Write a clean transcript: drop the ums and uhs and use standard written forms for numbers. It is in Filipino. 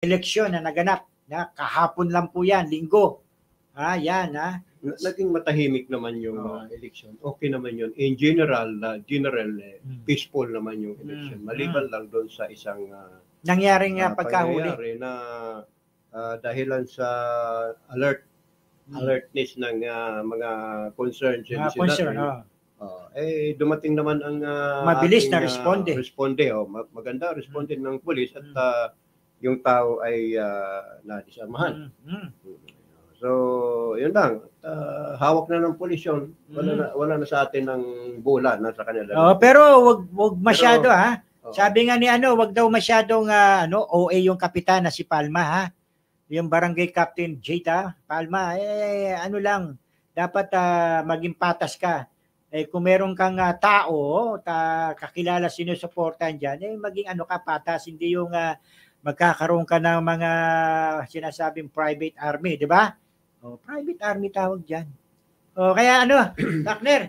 eleksyon na naganap. Kahapon lang po yan, linggo. Yan. Naging matahimik naman yung election. Okay naman yun. In general, peaceful naman yung election. Maliban lang doon sa isang nangyaring pagkahuli na dahilan sa alertness ng mga concerns. Dumating naman ang mabilis na responde. Maganda responde ng pulis at yung tao ay nadisarmahan. So, yun lang. Hawak na ng pulis yun. Wala na sa atin ng bola na sa kanila. Pero wag masyado Sabi nga ni wag daw masyadong OA yung kapitan na si Palma Yung barangay captain Jada Palma dapat maging patas ka. Kung meron kang tao, kakilala sinusuportahan diyan, maging patas, hindi yung magkakaroon ka ng mga sinasabing private army, di ba? Private army tawag diyan. Kaya Takner,